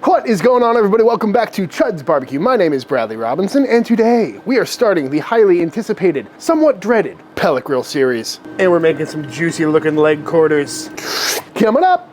What is going on, everybody? Welcome back to Chuds BBQ. My name is Bradley Robinson, and today we are starting the highly anticipated, somewhat dreaded pellet grill series. And we're making some juicy looking leg quarters. Coming up!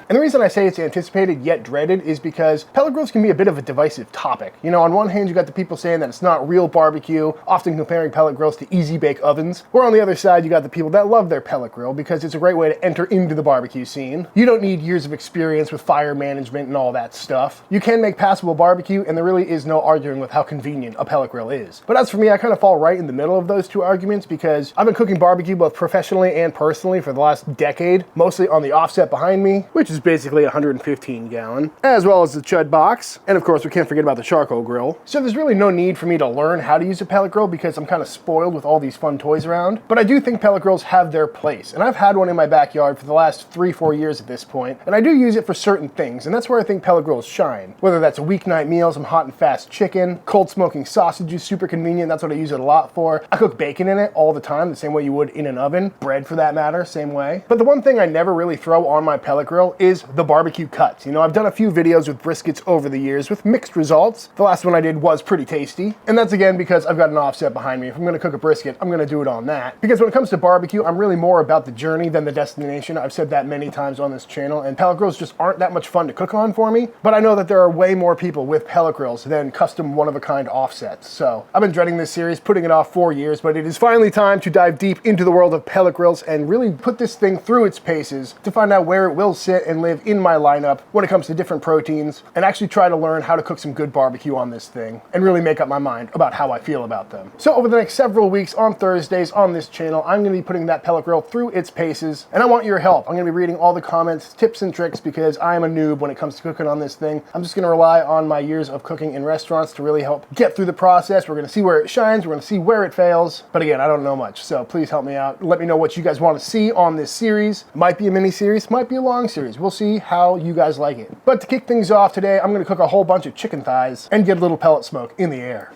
And the reason I say it's anticipated yet dreaded is because pellet grills can be a bit of a divisive topic. You know, on one hand, you got the people saying that it's not real barbecue, often comparing pellet grills to easy bake ovens. Or on the other side, you got the people that love their pellet grill because it's a great way to enter into the barbecue scene. You don't need years of experience with fire management and all that stuff. You can make passable barbecue, and there really is no arguing with how convenient a pellet grill is. But as for me, I kind of fall right in the middle of those two arguments because I've been cooking barbecue both professionally and personally for the last decade, mostly on the offset behind me, which is basically 115 gallon, as well as the Chud box, and of course we can't forget about the charcoal grill. So there's really no need for me to learn how to use a pellet grill because I'm kind of spoiled with all these fun toys around, but I do think pellet grills have their place, and I've had one in my backyard for the last 3-4 years at this point, and I do use it for certain things, and that's where I think pellet grills shine. Whether that's a weeknight meal, some hot and fast chicken, cold smoking sausage is super convenient, that's what I use it a lot for. I cook bacon in it all the time, the same way you would in an oven, bread for that matter, same way. But the one thing I never really throw on my pellet grill is the barbecue cuts. You know, I've done a few videos with briskets over the years with mixed results. The last one I did was pretty tasty. And that's again because I've got an offset behind me. If I'm gonna cook a brisket, I'm gonna do it on that. Because when it comes to barbecue, I'm really more about the journey than the destination. I've said that many times on this channel, and pellet grills just aren't that much fun to cook on for me. But I know that there are way more people with pellet grills than custom one-of-a-kind offsets. So I've been dreading this series, putting it off for years, but it is finally time to dive deep into the world of pellet grills and really put this thing through its paces to find out where it will sit and live in my lineup when it comes to different proteins, and actually try to learn how to cook some good barbecue on this thing and really make up my mind about how I feel about them. So over the next several weeks on Thursdays on this channel, I'm going to be putting that pellet grill through its paces, and I want your help. I'm going to be reading all the comments, tips and tricks, because I am a noob when it comes to cooking on this thing. I'm just going to rely on my years of cooking in restaurants to really help get through the process. We're going to see where it shines, we're going to see where it fails, but again, I don't know much, so please help me out. Let me know what you guys want to see on this series. Might be a mini series, might be a long series. We'll see how you guys like it. But to kick things off today, I'm going to cook a whole bunch of chicken thighs and get a little pellet smoke in the air.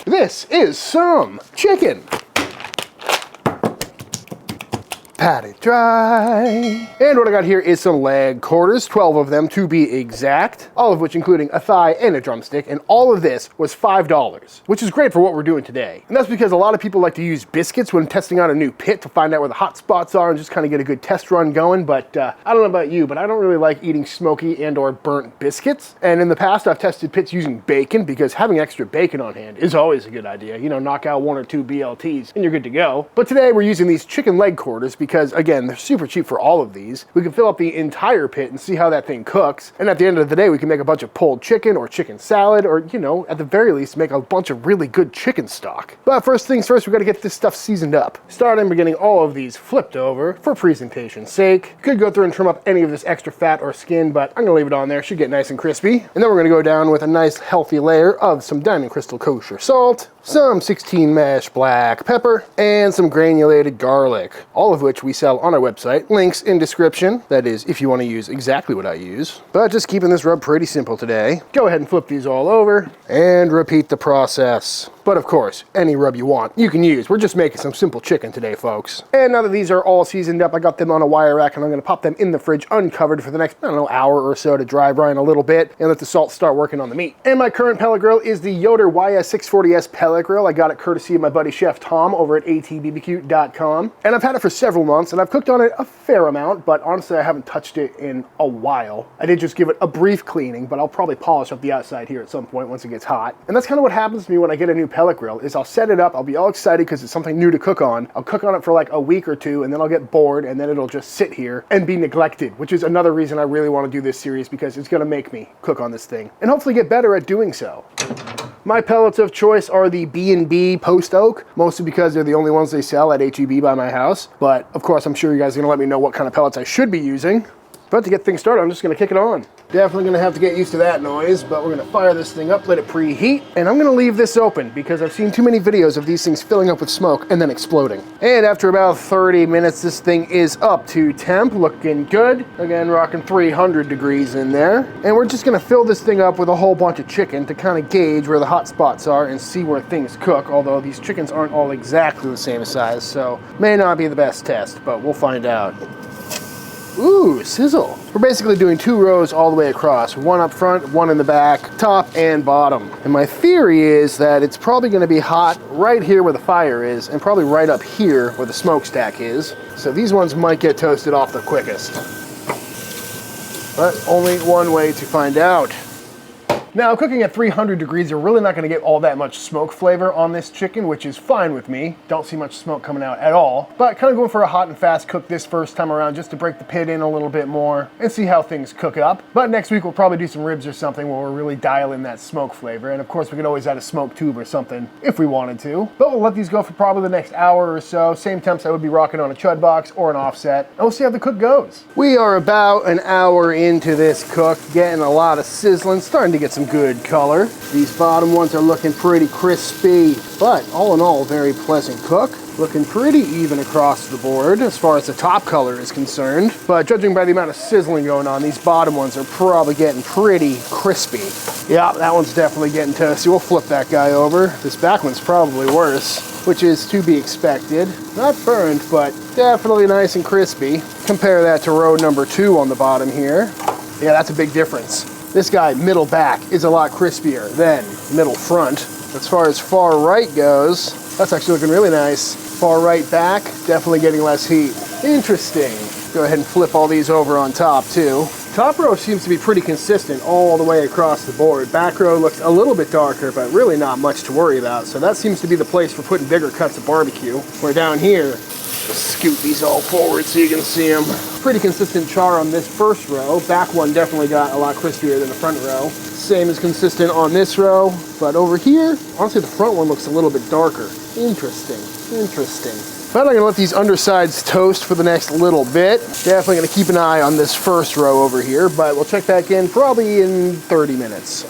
This is some chicken. Pat it dry. And what I got here is some leg quarters, 12 of them to be exact, all of which including a thigh and a drumstick, and all of this was $5, which is great for what we're doing today. And that's because a lot of people like to use biscuits when testing out a new pit to find out where the hot spots are and just kind of get a good test run going, but I don't know about you, but I don't really like eating smoky and or burnt biscuits. And in the past, I've tested pits using bacon because having extra bacon on hand is always a good idea. You know, knock out 1 or 2 BLTs and you're good to go. But today we're using these chicken leg quarters because, again, they're super cheap for all of these. We can fill up the entire pit and see how that thing cooks. And at the end of the day, we can make a bunch of pulled chicken or chicken salad, or, you know, at the very least, make a bunch of really good chicken stock. But first things first, we got to get this stuff seasoned up. Starting by getting all of these flipped over for presentation's sake. Could go through and trim up any of this extra fat or skin, but I'm gonna leave it on there. Should get nice and crispy. And then we're gonna go down with a nice healthy layer of some Diamond Crystal Kosher Salt, some 16 mash black pepper, and some granulated garlic, all of which we sell on our website. Links in description. That is, if you want to use exactly what I use. But just keeping this rub pretty simple today. Go ahead and flip these all over and repeat the process. But of course, any rub you want, you can use. We're just making some simple chicken today, folks. And now that these are all seasoned up, I got them on a wire rack and I'm gonna pop them in the fridge uncovered for the next, I don't know, hour or so to dry brine a little bit and let the salt start working on the meat. And my current pellet grill is the Yoder YS640S pellet grill. I got it courtesy of my buddy Chef Tom over at atbbq.com. And I've had it for several months and I've cooked on it a fair amount, but honestly, I haven't touched it in a while. I did just give it a brief cleaning, but I'll probably polish up the outside here at some point once it gets hot. And that's kind of what happens to me when I get a new pellet grill, is I'll set it up, I'll be all excited because it's something new to cook on. I'll cook on it for like a week or two and then I'll get bored and then it'll just sit here and be neglected, which is another reason I really want to do this series, because it's going to make me cook on this thing and hopefully get better at doing so. My pellets of choice are the B&B Post Oak, mostly because they're the only ones they sell at H-E-B by my house. But of course, I'm sure you guys are going to let me know what kind of pellets I should be using. But to get things started, I'm just going to kick it on. Definitely going to have to get used to that noise, but we're going to fire this thing up, let it preheat, and I'm going to leave this open because I've seen too many videos of these things filling up with smoke and then exploding. And after about 30 minutes, this thing is up to temp, looking good. Again, rocking 300 degrees in there. And we're just going to fill this thing up with a whole bunch of chicken to kind of gauge where the hot spots are and see where things cook, although these chickens aren't all exactly the same size, so may not be the best test, but we'll find out. Ooh, sizzle. We're basically doing 2 rows all the way across. 1 up front, 1 in the back, top and bottom. And my theory is that it's probably gonna be hot right here where the fire is, and probably right up here where the smokestack is. So these ones might get toasted off the quickest. But only one way to find out. Now, cooking at 300 degrees, you're really not going to get all that much smoke flavor on this chicken, which is fine with me. Don't see much smoke coming out at all. But kind of going for a hot and fast cook this first time around just to break the pit in a little bit more and see how things cook up. But next week, we'll probably do some ribs or something where we'll really dial in that smoke flavor. And of course, we could always add a smoke tube or something if we wanted to. But we'll let these go for probably the next hour or so. Same temps I would be rocking on a Chud box or an offset. And we'll see how the cook goes. We are about an hour into this cook, getting a lot of sizzling, starting to get some good color. These bottom ones are looking pretty crispy, but all in all, very pleasant cook. Looking pretty even across the board as far as the top color is concerned. But judging by the amount of sizzling going on, these bottom ones are probably getting pretty crispy. Yeah, that one's definitely getting toasty. We'll flip that guy over. This back one's probably worse, which is to be expected. Not burned, but definitely nice and crispy. Compare that to row number 2 on the bottom here. Yeah, that's a big difference. This guy, middle back, is a lot crispier than middle front. As far as far right goes, that's actually looking really nice. Far right back, definitely getting less heat. Interesting. Go ahead and flip all these over on top too. Top row seems to be pretty consistent all the way across the board. Back row looks a little bit darker, but really not much to worry about. So that seems to be the place for putting bigger cuts of barbecue. Where down here, scoot these all forward so you can see them. Pretty consistent char on this first row. Back one definitely got a lot crispier than the front row. Same is consistent on this row, but over here, honestly the front one looks a little bit darker. Interesting, interesting. But I'm gonna let these undersides toast for the next little bit. Definitely gonna keep an eye on this first row over here, but we'll check back in probably in 30 minutes.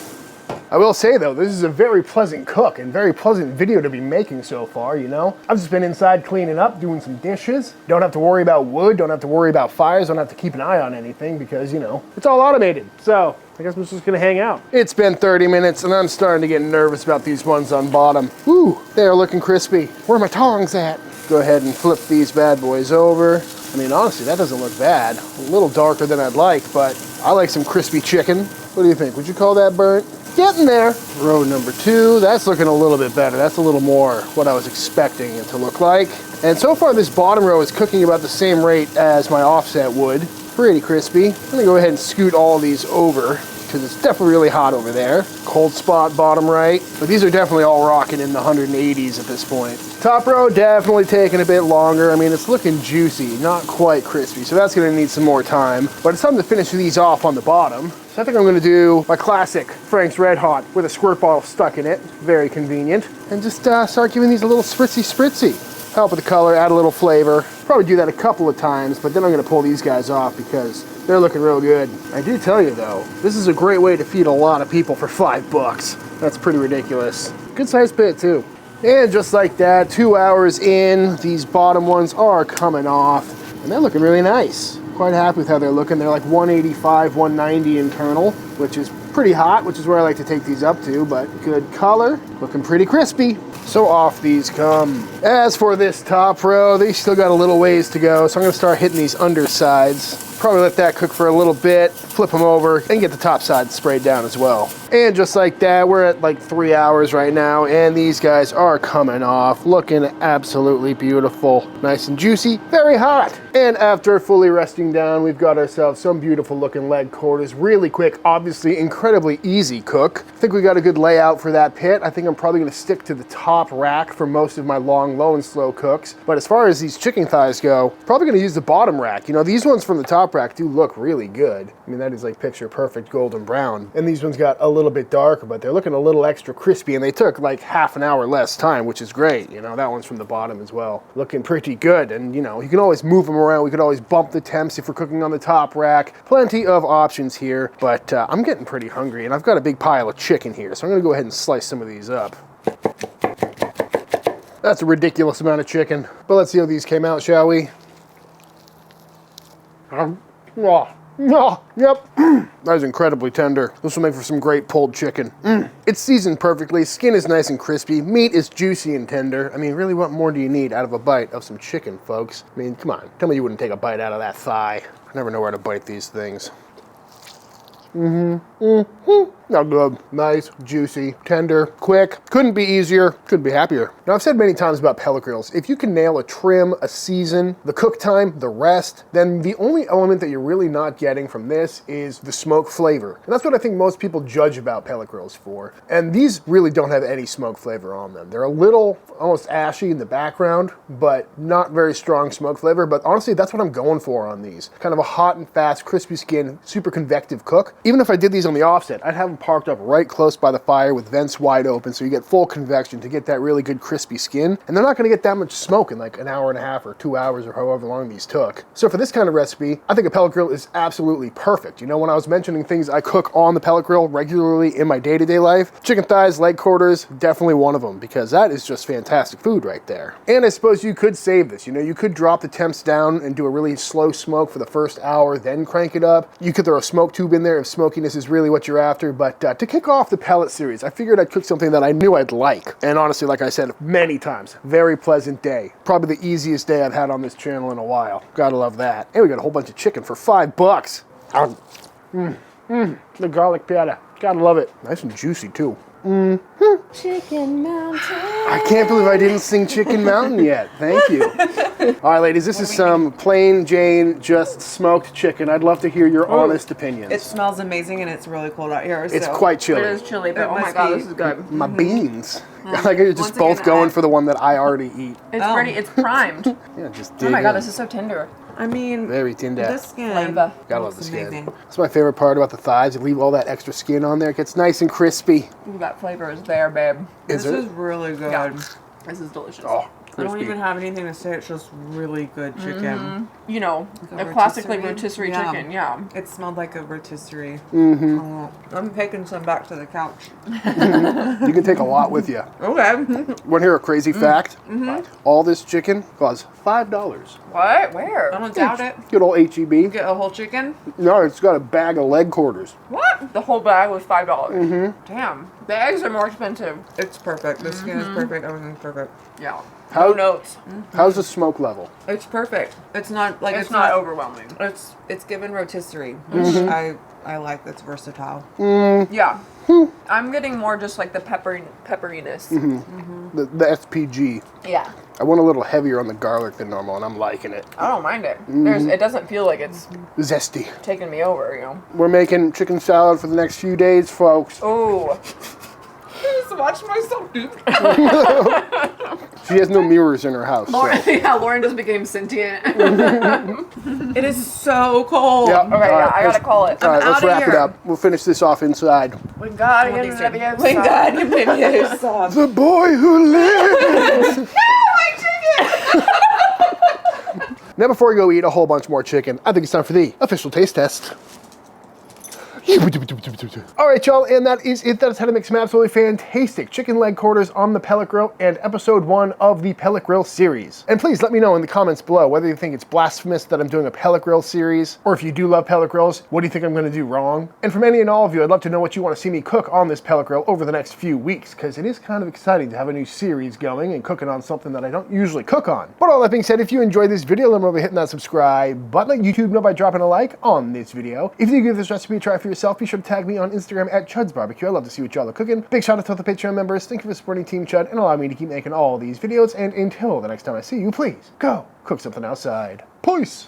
I will say though, this is a very pleasant cook and very pleasant video to be making so far, you know? I've just been inside cleaning up, doing some dishes. Don't have to worry about wood, don't have to worry about fires, don't have to keep an eye on anything because, you know, it's all automated. So, I guess we're just gonna hang out. It's been 30 minutes and I'm starting to get nervous about these ones on bottom. Ooh, they are looking crispy. Where are my tongs at? Go ahead and flip these bad boys over. I mean, honestly, that doesn't look bad. A little darker than I'd like, but I like some crispy chicken. What do you think? Would you call that burnt? Getting there. Row number 2, that's looking a little bit better. That's a little more what I was expecting it to look like. And so far this bottom row is cooking about the same rate as my offset would. Pretty crispy. I'm gonna go ahead and scoot all these over because it's definitely really hot over there. Cold spot bottom right. But these are definitely all rocking in the 180s at this point. Top row definitely taking a bit longer. I mean, it's looking juicy, not quite crispy. So that's gonna need some more time. But it's time to finish these off on the bottom. So I think I'm gonna do my classic Frank's Red Hot with a squirt bottle stuck in it. Very convenient. And just start giving these a little spritzy. Help with the color, add a little flavor. Probably do that a couple of times, but then I'm gonna pull these guys off because they're looking real good. I do tell you though, this is a great way to feed a lot of people for $5. That's pretty ridiculous. Good sized pit too. And just like that, 2 hours in, these bottom ones are coming off and they're looking really nice. Quite happy with how they're looking. They're like 185, 190 internal, which is pretty hot, which is where I like to take these up to, but good color, looking pretty crispy. So off these come. As for this top row, they still got a little ways to go, so I'm gonna start hitting these undersides. Probably let that cook for a little bit, flip them over, and get the top side sprayed down as well. And just like that, we're at like 3 hours right now, and these guys are coming off, looking absolutely beautiful. Nice and juicy, very hot. And after fully resting down, we've got ourselves some beautiful looking leg quarters. Really quick, obviously incredibly easy cook. I think we got a good layout for that pit. I think I'm probably gonna stick to the top rack for most of my long, low, and slow cooks. But as far as these chicken thighs go, probably gonna use the bottom rack. You know, these ones from the top rack do look really good. I mean, that is like picture perfect golden brown. And these ones got a little bit darker, but they're looking a little extra crispy, and they took like half an hour less time, which is great. You know, that one's from the bottom as well. Looking pretty good. And you know, you can always move them around. We could always bump the temps if we're cooking on the top rack. Plenty of options here, but I'm getting pretty hungry, and I've got a big pile of chicken here, so I'm gonna go ahead and slice some of these up. That's a ridiculous amount of chicken, but let's see how these came out, shall we? Yep. That is incredibly tender. This will make for some great pulled chicken. It's seasoned perfectly. Skin is nice and crispy. Meat is juicy and tender. I mean, really, what more do you need out of a bite of some chicken, folks? I mean, come on. Tell me you wouldn't take a bite out of that thigh. I never know where to bite these things. Not good. Nice, juicy, tender, quick. Couldn't be easier, couldn't be happier. Now, I've said many times about pellet grills, if you can nail a trim, a season, the cook time, the rest, then the only element that you're really not getting from this is the smoke flavor. And that's what I think most people judge about pellet grills for. And these really don't have any smoke flavor on them. They're a little almost ashy in the background, but not very strong smoke flavor. But honestly, that's what I'm going for on these. Kind of a hot and fast, crispy skin, super convective cook. Even if I did these on the offset, I'd have them parked up right close by the fire with vents wide open so you get full convection to get that really good crispy skin. And they're not gonna get that much smoke in like an hour and a half or 2 hours or however long these took. So for this kind of recipe, I think a pellet grill is absolutely perfect. You know, when I was mentioning things I cook on the pellet grill regularly in my day-to-day life, chicken thighs, leg quarters, definitely one of them, because that is just fantastic food right there. And I suppose you could save this. You know, you could drop the temps down and do a really slow smoke for the first hour, then crank it up. You could throw a smoke tube in there if smokiness is really what you're after. But to kick off the pellet series, I figured I'd cook something that I knew I'd like. And honestly, like I said many times, very pleasant day. Probably the easiest day I've had on this channel in a while. Gotta love that. And we got a whole bunch of chicken for $5. The garlic piata. Gotta love it. Nice and juicy too. Chicken Mountain. I can't believe I didn't sing Chicken Mountain yet. Thank you. All right, ladies, this is some plain Jane, just smoked chicken. I'd love to hear your honest opinions. It smells amazing and it's really cold out here. It's quite chilly. It is chilly, but It oh my must god, be. this is good. My beans. Like you're just Once both again, going for the one that I already eat. It's ready, it's primed. Yeah, just dig Oh my god, in. this is so tender. I mean, Very tender. the skin. Flavor. Gotta love the looks skin. amazing. That's my favorite part about the thighs. You leave all that extra skin on there. It gets nice and crispy. Ooh, that flavor is there, babe. This it? is really good. Yeah. This is delicious. Oh, I don't crispy. even have anything to say. It's just really good chicken. You know, The a classically rotisserie? rotisserie Yeah. chicken, yeah. It smelled like a rotisserie. I'm taking some back to the couch. You can take a lot with you. Okay. Want to hear a crazy fact? All this chicken costs $5. What? Where? I don't doubt it. Good old HEB. Get a whole chicken. No, it's got a bag of leg quarters. What? The whole bag was $5. Damn. The eggs are more expensive. It's perfect. The skin is perfect. Everything's perfect. Yeah. How- No notes. How's the smoke level? It's perfect. It's not like It's not overwhelming. It's given rotisserie, which I like. That's versatile. Yeah. I'm getting more just like the pepperiness. The SPG. Yeah. I went a little heavier on the garlic than normal, and I'm liking it. I don't mind it. It doesn't feel like it's Zesty. taking me over, you know. We're making chicken salad for the next few days, folks. Oh. Just watch myself do. She has no mirrors in her house. So. Lauren just became sentient. It is so cold. Yeah. Okay, yeah, I gotta call it. All right, let's outta wrap it here. up. We'll finish this off inside. We got What it they in said. the outside. Thank God you made me a song. The boy who lives. Now, before we go eat a whole bunch more chicken, I think it's time for the official taste test. All right, y'all, and that is it. That's how to make some absolutely fantastic chicken leg quarters on the pellet grill and episode 1 of the pellet grill series. And please let me know in the comments below whether you think it's blasphemous that I'm doing a pellet grill series, or if you do love pellet grills, what do you think I'm gonna do wrong? And from any and all of you, I'd love to know what you wanna see me cook on this pellet grill over the next few weeks, because it is kind of exciting to have a new series going and cooking on something that I don't usually cook on. But all that being said, if you enjoyed this video, then remember hitting that subscribe button. Let YouTube know by dropping a like on this video. If you give this recipe a try for yourself, be sure to tag me on Instagram at Chuds BBQ. I love to see what y'all are cooking. Big shout out to all the Patreon members. Thank you for supporting Team Chud and allowing me to keep making all these videos. And until the next time I see you, please go cook something outside. Peace.